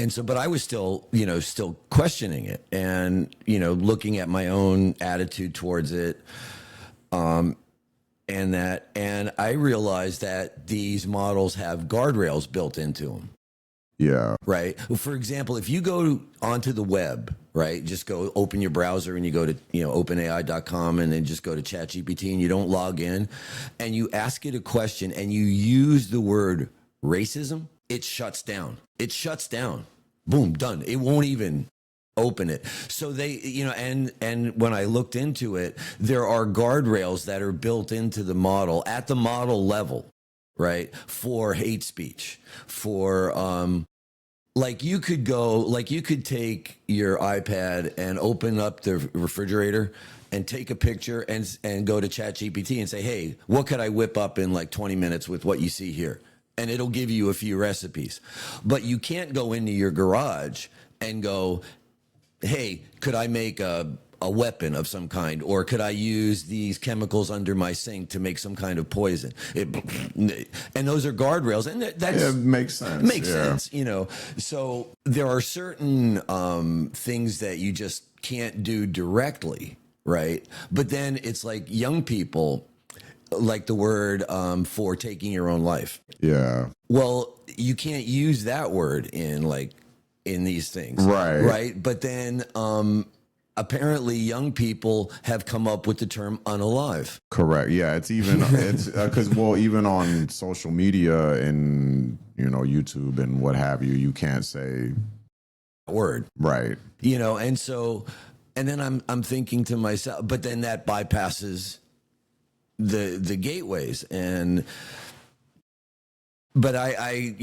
And so, but I was still, still questioning it and, looking at my own attitude towards it. And I realized that these models have guardrails built into them. Yeah. Right. Well, for example, if you go onto the web, right, just go open your browser and you go to, openai.com and then just go to ChatGPT and you don't log in and you ask it a question and you use the word racism, it shuts down. It shuts down. Boom, done. It won't even open it. So they, and when I looked into it, there are guardrails that are built into the model at the model level, right, for hate speech, for you could take your iPad and open up the refrigerator and take a picture and go to ChatGPT and say, hey, what could I whip up in like 20 minutes with what you see here? And it'll give you a few recipes. But you can't go into your garage and go, hey, could I make a weapon of some kind, or could I use these chemicals under my sink to make some kind of poison? And those are guardrails, and that makes sense. Makes sense, So there are certain things that you just can't do directly, right? But then it's like young people like the word for taking your own life. Yeah. Well, you can't use that word in these things, right? But then apparently young people have come up with the term unalive. Correct. Yeah, it's because even on social media and YouTube and what have you, you can't say word, right? And so, and then I'm thinking to myself, but then that bypasses the gateways. But I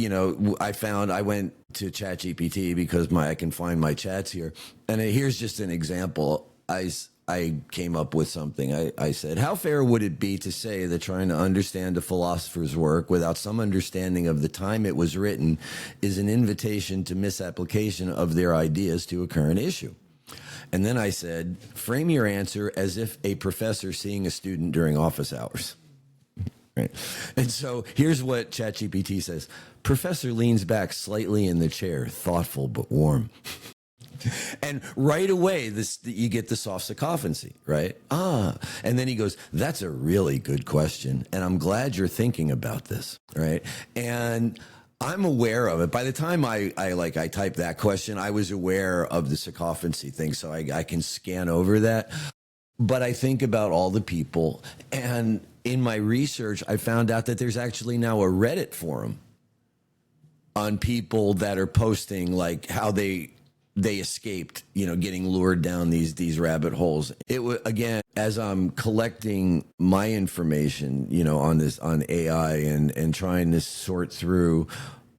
went to ChatGPT because I can find my chats here. And here's just an example. I came up with something. I said, how fair would it be to say that trying to understand a philosopher's work without some understanding of the time it was written is an invitation to misapplication of their ideas to a current issue? And then I said, frame your answer as if a professor seeing a student during office hours. Right. And so here's what ChatGPT says. Professor leans back slightly in the chair, thoughtful but warm. And right away, you get the soft sycophancy, right? And then he goes, that's a really good question. And I'm glad you're thinking about this, right? And I'm aware of it. By the time I typed that question, I was aware of the sycophancy thing, so I can scan over that. But I think about all the people, and in my research, I found out that there's actually now a Reddit forum on people that are posting like how they escaped, getting lured down these rabbit holes. It was, again, as I'm collecting my information, on AI and trying to sort through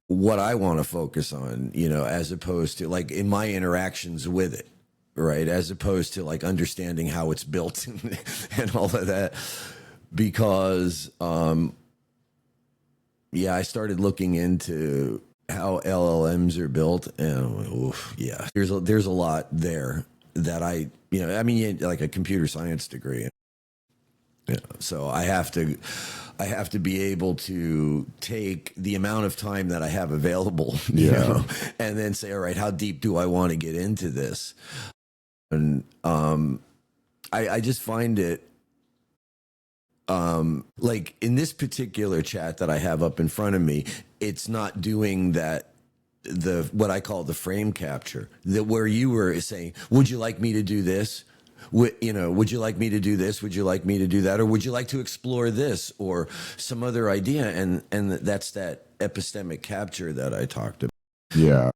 what I want to focus on, as opposed to like in my interactions with it. Right, as opposed to like understanding how it's built and all of that, because I started looking into how LLMs are built, and there's a lot there that like a computer science degree, so I have to be able to take the amount of time that I have available, and then say, all right, how deep do I want to get into this? And I just find it like in this particular chat that I have up in front of me, it's not doing that, what I call the frame capture, that where you were saying, would you like me to do this? Would you like me to do this? Would you like me to do that? Or would you like to explore this or some other idea? And that's that epistemic capture that I talked about. Yeah.